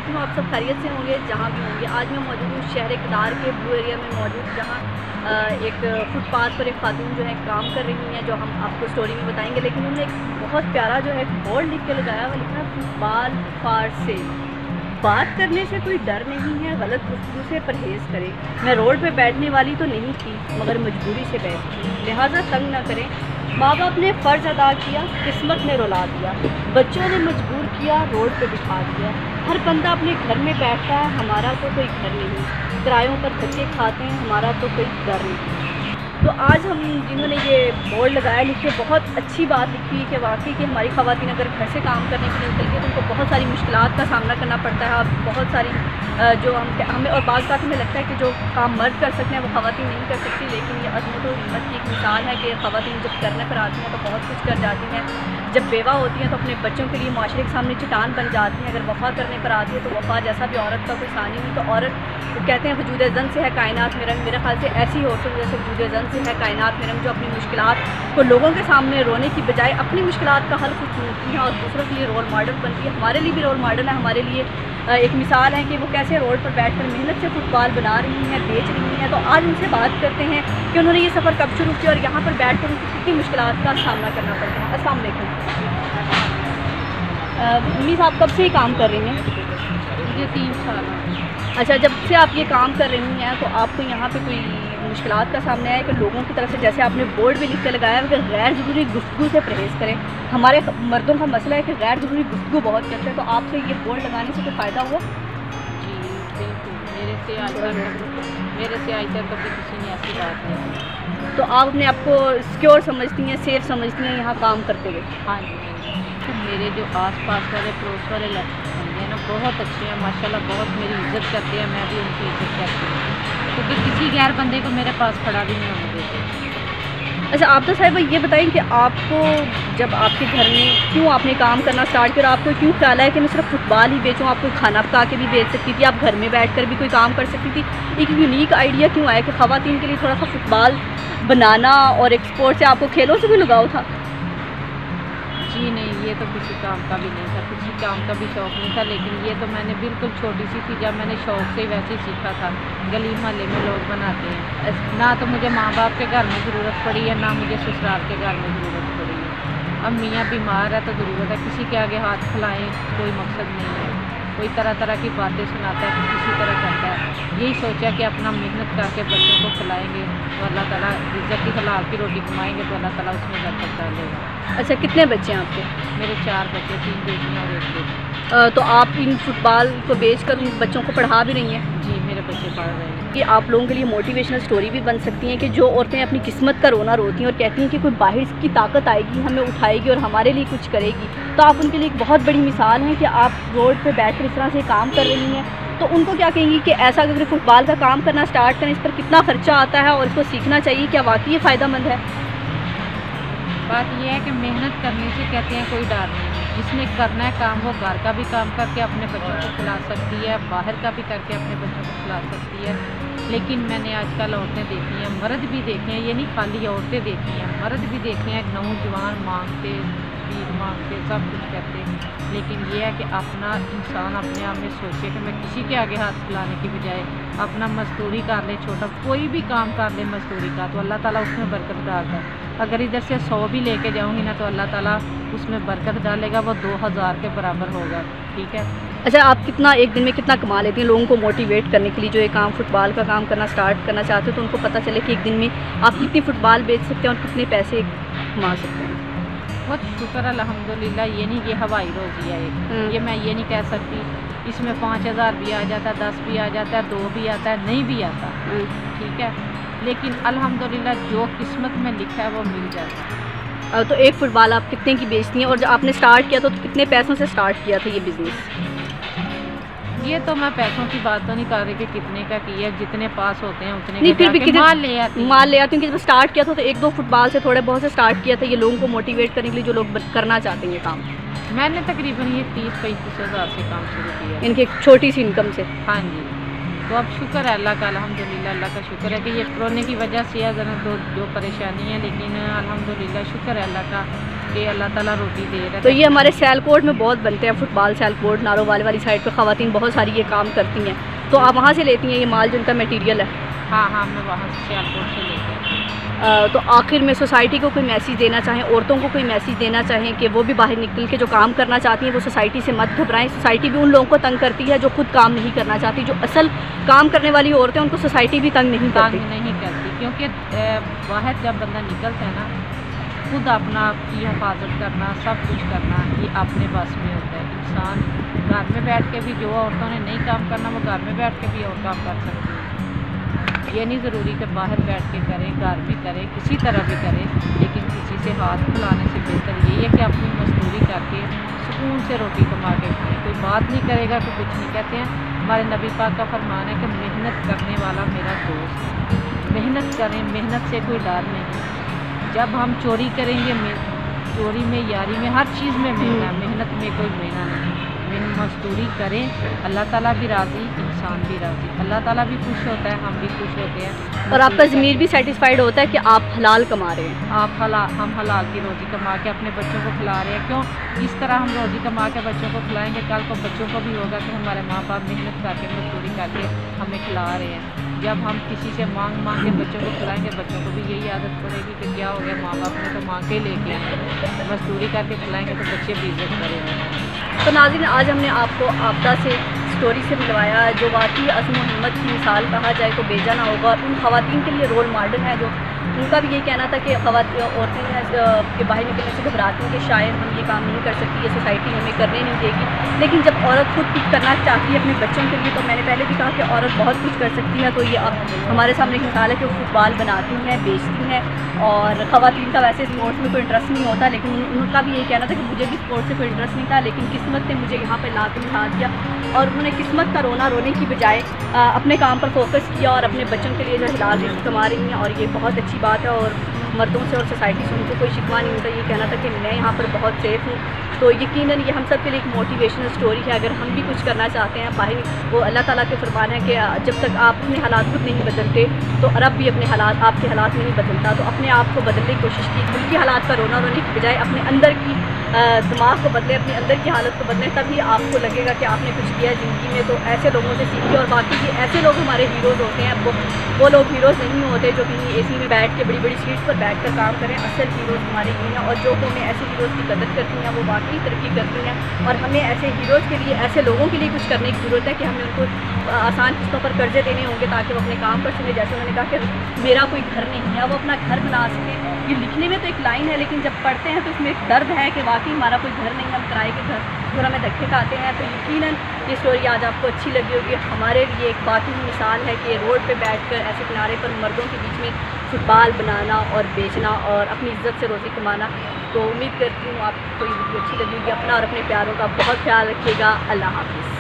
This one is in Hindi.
करती हूँ आप सब खैरियत से होंगे जहाँ भी होंगे। आज मैं मौजूद हूँ शहर इक़्तिदार के ब्लू एरिया में मौजूद, जहाँ एक फुटपाथ पर एक खातून जो है काम कर रही हैं, जो हम आपको स्टोरी में बताएंगे। लेकिन उन्होंने एक बहुत प्यारा जो है बोर्ड लिख के लगाया हुआ, लिखा है फुटबॉल फॉर सेल। बात करने से कोई डर नहीं है, गलत गुफ्तगू से परहेज़ करें। मैं रोड पे बैठने वाली तो नहीं थी, मगर मजबूरी से बैठी, लिहाजा तंग ना करें। माँ बाप ने फ़र्ज़ अदा किया, किस्मत ने रुला दिया, बच्चों ने मजबूर किया, रोड पे बिठा दिया। हर बंदा अपने घर में बैठता है, हमारा तो कोई घर नहीं। किरायों पर धक्के खाते हैं, हमारा तो कोई डर नहीं। तो आज हम जिन्होंने ये बोर्ड लगाया, लिखे बहुत अच्छी बात लिखी है कि वाकई कि हमारी ख़वातीन अगर घर से काम करने के लिए निकलती है तो उनको बहुत सारी मुश्किलात का सामना करना पड़ता है। और बहुत सारी जो हमें और बाज़ बात हमें लगता है कि जो काम मर्द कर सकते हैं वो ख़वातीन नहीं कर सकती। लेकिन ये अज़मत और हिम्मत की एक मिसाल है कि ख़वातीन जब करने पर आती हैं तो बहुत कुछ कर जाती हैं। जब बेवा होती हैं तो अपने बच्चों के लिए माशरे के सामने चट्टान बन जाती हैं। अगर वफ़ा करने पर आती है तो वफ़ा जैसा भी औरत का कोई सानी नहीं। तो औरत कहते हैं वजूद ज़न से है कायनात में रंग। मेरे ख्याल से ऐसी औरतों जैसे वजूद ज़न से है कायनात में रंग, जो अपनी मुश्किलात को लोगों के सामने रोने की बजाय अपनी मुश्किलात का हल खुद ढूंढती हैं और दूसरों के लिए रोल मॉडल बनती है। हमारे लिए भी रोल मॉडल है, हमारे लिए एक मिसाल है कि वो कैसे रोड पर बैठकर मेहनत से फुटबॉल बना रही हैं, बेच रही हैं। तो आज उनसे बात करते हैं कि उन्होंने ये सफ़र कब शुरू किया और यहाँ पर बैठकर उनको कितनी मुश्किलात का सामना करना पड़ता है। अस्सलाम वालेकुम। उम्मीद आप कब से ही काम कर रही हैं? मुझे 3 साल। अच्छा, जब से आप ये काम कर रही हैं तो आपको यहाँ पे कोई मुश्किलात का सामना है कि लोगों की तरफ से, जैसे आपने बोर्ड भी लिख के लगाया है कि गैर ज़रूरी गुफ्तगू से परहेज़ करें। हमारे मर्दों का मसला है कि गैर ज़रूरी गुफ्तगू बहुत करते हैं। तो आपसे ये बोर्ड लगाने से कोई फ़ायदा हुआ? जी बिल्कुल, मेरे से आज तक कभी किसी ने ऐसी बात नहीं की। तो आप अपने आपको सिक्योर समझती हैं, सेफ़ समझती हैं यहाँ काम करते हुए? हाँ जी, तो मेरे जो आस-पास वाले पड़ोस वाले बंदे हैं ना, बहुत अच्छे हैं माशाल्लाह, बहुत मेरी इज़्ज़त करते हैं, मैं भी उनकी इज़्ज़त करती हूँ, क्योंकि किसी गैर बंदे को मेरे पास खड़ा भी नहीं होने देते। अच्छा, आप तो साहिबा ये बताएं कि आपको जब आपके घर में क्यों आपने काम करना स्टार्ट किया, आपको क्यों ख्याल है कि मैं सिर्फ फुटबॉल ही बेचूं? आप कोई खाना पका के भी बेच सकती थी, आप घर में बैठकर भी कोई काम कर सकती थी। एक यूनिक आइडिया क्यों आया कि ख़वातीन के लिए थोड़ा सा फुटबॉल बनाना और एक्सपोर्ट से आपको खेलों से भी लगाव था? जी नहीं, ये तो किसी काम का भी नहीं था, किसी काम का भी शौक़ नहीं था। लेकिन ये तो मैंने बिल्कुल छोटी सी थी जब मैंने शौक़ से वैसे ही सीखा था। गली मोहल्ले में लोग बनाते हैं, ना तो मुझे माँ बाप के घर में ज़रूरत पड़ी है, ना मुझे ससुराल के घर में ज़रूरत पड़ी है। अब मियाँ बीमार है तो ज़रूरत है, किसी के आगे हाथ फैलाएँ कोई मकसद नहीं है। कोई तरह तरह की बातें सुनाता है कि किसी तरह करता है। यही सोचा कि अपना मेहनत करके बच्चों को खिलाएँगे तो अल्लाह ताला रिज़्क़ की हलाल की रोटी कमाएँगे तो अल्लाह ताला उसमें बरकत डालेगा। अच्छा, कितने बच्चे हैं आपके? मेरे 4 बच्चे, 3 बेटियाँ और 1 बेटा। तो आप इन फुटबॉल को बेचकर उन बच्चों को पढ़ा भी रही हैं? जी, मेरे बच्चे पढ़ रहे हैं। कि आप लोगों के लिए मोटिवेशनल स्टोरी भी बन सकती हैं कि जो औरतें अपनी किस्मत का रोना रोती हैं और कहती हैं कि कोई बाहर की ताकत आएगी, हमें उठाएगी और हमारे लिए कुछ करेगी। तो आप उनके लिए एक बहुत बड़ी मिसाल हैं कि आप रोड पे बैठकर इस तरह से काम कर रही हैं। तो उनको क्या कहेंगी कि ऐसा अगर फुटबॉल का काम करना स्टार्ट करें, इस पर कितना ख़र्चा आता है और इसको सीखना चाहिए, क्या वाकई ये फ़ायदेमंद है? बात यह है कि मेहनत करने से कहते हैं कोई डर नहीं है। जिसने करना है काम, वो घर का भी काम करके अपने बच्चों को खिला सकती है, बाहर का भी करके अपने बच्चों को खिला सकती है। लेकिन मैंने आजकल औरतें देखी हैं, मर्द भी देखे हैं, ये नहीं खाली औरतें देखी हैं, मर्द भी देखे हैं, नौजवान मांगते, भीख मांगते, सब कुछ करते। लेकिन ये है कि अपना इंसान अपने आप में सोचे कि मैं किसी के आगे हाथ फैलाने की बजाय अपना मज़दूरी कर ले, छोटा कोई भी काम कर ले मज़दूरी का, तो अल्लाह ताला उसमें बरकत डालता है। अगर इधर से 100 भी लेके जाऊंगी ना तो अल्लाह ताला उसमें बरकत डालेगा, वो 2000 के बराबर होगा। ठीक है। अच्छा, आप कितना एक दिन में कितना कमा लेती हैं लोगों को मोटिवेट करने के लिए, जो ये काम फुटबॉल का काम करना स्टार्ट करना चाहते हो, तो उनको पता चले कि एक दिन में आप कितनी फुटबॉल बेच सकते हैं और कितने पैसे कमा सकते हैं? बहुत शुक्र अल्हम्दुलिल्लाह। ये नहीं कि हवाई रोज़ी है एक, ये मैं ये नहीं कह सकती। इसमें 5000 भी आ जाता है, 10 भी आ जाता है, 2 भी आता है, नहीं भी आता। ठीक है, लेकिन अल्हम्दुलिल्लाह जो किस्मत में लिखा है वो मिल जाता है। तो एक फुटबॉल आप कितने की बेचती हैं और जब आपने स्टार्ट किया तो कितने पैसों से स्टार्ट किया था ये बिज़नेस? ये तो मैं पैसों की बात तो नहीं कर रही कि कितने का किया, जितने पास होते हैं उतने नहीं, का फिर भी जाके माल ले आती हूँ कि जब स्टार्ट किया था तो 1-2 फुटबॉल से थोड़े बहुत से स्टार्ट किया था, ये लोगों को मोटिवेट करने के लिए जो लोग करना चाहते हैं ये काम। मैंने तकरीबन ये 30-35 हज़ार से काम शुरू किया। इनकी एक छोटी सी इनकम से? हाँ जी। तो अब शुक्र है अल्लाह का, अल्हम्दुलिल्लाह अल्लाह का शुक्र है कि ये कोरोना की वजह से है ज़रा तो जो परेशानी है, लेकिन अल्हम्दुलिल्लाह शुक्र है अल्लाह का कि अल्लाह ताला रोटी दे रहा है। तो ये हमारे सियालकोट में बहुत बनते हैं फुटबॉल, सियालकोट नारोवाल वाली साइड पे ख़वातीन बहुत सारी ये काम करती हैं, तो आप वहाँ से लेती हैं ये माल जो इनका मटीरियल है? हाँ हाँ, मैं वहाँ से सियालकोट से लेके आती हूँ। तो आखिर में सोसाइटी को कोई मैसेज देना चाहें, औरतों को कोई मैसेज देना चाहें कि वो भी बाहर निकल के जो काम करना चाहती हैं वो सोसाइटी से मत घबराएं। सोसाइटी भी उन लोगों को तंग करती है जो खुद काम नहीं करना चाहती, जो असल काम करने वाली औरतें उनको सोसाइटी भी तंग नहीं करती, क्योंकि बाहर जब बंदा निकलता है ना, खुद अपना आपकी हिफाजत करना, सब कुछ करना ये अपने बस में होता है। इंसान घर में बैठ के भी, जो औरतों ने नहीं काम करना वो घर में बैठ के भी और काम कर सकती है। ये नहीं ज़रूरी कि बाहर बैठ के करें, घर भी करें, किसी तरह भी करें, लेकिन किसी से हाथ फैलाने से बेहतर यही है कि अपनी मजदूरी करके सुकून से रोटी कमा के खाएं। कोई बात नहीं करेगा तो कुछ नहीं। कहते हैं हमारे नबी पाक का फरमान है कि मेहनत करने वाला मेरा दोस्त है। मेहनत करें, मेहनत से कोई डर नहीं। जब हम चोरी करेंगे, चोरी में, यारी में, हर चीज़ में मेहनत में कोई मेहनत नहीं। मजदूरी करें, अल्लाह ताला भी राज़ी, इंसान भी राज़ी, अल्लाह ताला भी खुश होता है, हम भी खुश होते हैं और आपका ज़मीर भी सेटिस्फाइड होता है कि आप हलाल कमा रहे हैं। हम हलाल की रोज़ी कमा के अपने बच्चों को खिला रहे हैं। क्यों? इस तरह हम रोज़ी कमा के बच्चों को खिलाएंगे, कल को बच्चों को भी होगा कि हमारे माँ बाप मेहनत करके, मजदूरी करके हमें खिला रहे हैं। जब हम किसी से मांग के बच्चों को खिलाएंगे, बच्चों को भी यही आदत पड़ेगी कि क्या हो गया, माँ बाप ने तो मांग के लेके आए, मजदूरी करके खिलाएंगे तो बच्चे भी इज्जत करेंगे। तो नाज़रीन, आज हमने आपको आपदा से स्टोरी से मिलवाया जो वाकई अज़्म और हिम्मत की मिसाल कहा जाए तो बेजा ना होगा, और उन ख़वातीन के लिए रोल मॉडल है जो उनका भी यही कहना था कि औरतें के बाहर निकलने से घबराती हैं कि शायद हम ये काम नहीं कर सकती, ये सोसाइटी हमें करने नहीं देगी। लेकिन जब औरत खुद कुछ करना चाहती है अपने बच्चों के लिए, तो मैंने पहले भी कहा कि औरत बहुत कुछ कर सकती है। तो ये हमारे सामने एक मिसाल है कि वो फुटबॉल बनाती हैं, बेचती हैं, और ख़वातीन का वैसे स्पोर्ट्स में कोई इंटरेस्ट नहीं होता, लेकिन उनका भी यही कहना था कि मुझे भी स्पोर्ट्स से कोई इंटरेस्ट नहीं था, लेकिन किस्मत ने मुझे यहाँ पर ला के बिठा दिया, और उन्होंने किस्मत का रोना रोने की बजाय अपने काम पर फोकस किया और अपने बच्चों के लिए जो हलाल रिज़्क़ कमा रही हैं, और ये बहुत अच्छी बात है। और मर्दों से और सोसाइटी से उनको कोई शिकवा नहीं होता, ये कहना था कि मैं यहाँ पर बहुत सेफ़ हूँ। तो यकीनन ये हम सब के लिए एक मोटिवेशनल स्टोरी है। अगर हम भी कुछ करना चाहते हैं बाहर, वो अल्लाह ताला के फरमान है कि जब तक आप अपने हालात खुद नहीं बदलते तो रब भी अपने हालात, आपके हालात नहीं बदलता। तो अपने आप को बदलने की कोशिश की, उनकी हालात का रोना रोने की बजाय अपने अंदर की दिमाग को बदलें, अपने अंदर की हालत को बदलें, तभी आपको लगेगा कि आपने कुछ किया ज़िंदगी में। तो ऐसे लोगों से सीखिए, और बाकी भी ऐसे लोग हमारे हीरोज़ होते हैं। वो लोग हीरोज़ नहीं होते जो कहीं एसी में बैठ के बड़ी बड़ी सीट्स पर बैठ कर काम करें। असल हीरोज़ हमारे ये हैं, और जो हमें ऐसे हीरोज़ की कदर करती हैं वो वाकई तरक्की करती हैं। और हमें ऐसे हीरोज़ के लिए, ऐसे लोगों के लिए कुछ करने की ज़रूरत है कि हमें उनको आसान किस्तों पर कर्जे देने होंगे ताकि वो अपने काम पर चले। जैसे उन्होंने कहा कि मेरा कोई घर नहीं है, वो अपना घर बना सकें। ये लिखने में तो एक लाइन है, लेकिन जब पढ़ते हैं तो इसमें एक दर्द है कि वाकई हमारा कोई घर नहीं है, हम किराए के घर और हमें धक्के खाते हैं। तो यकीनन ये स्टोरी आज आपको अच्छी लगी होगी। हमारे लिए एक बाकी मिसाल है कि रोड पे बैठकर ऐसे किनारे पर मर्दों के बीच में फुटबॉल बनाना और बेचना और अपनी इज्जत से रोज़ी कमाना। तो उम्मीद करती हूँ आपको ये वीडियो अच्छी लगी होगी। अपना और अपने प्यारों का बहुत ख्याल रखिएगा। अल्लाह हाफ़िज़।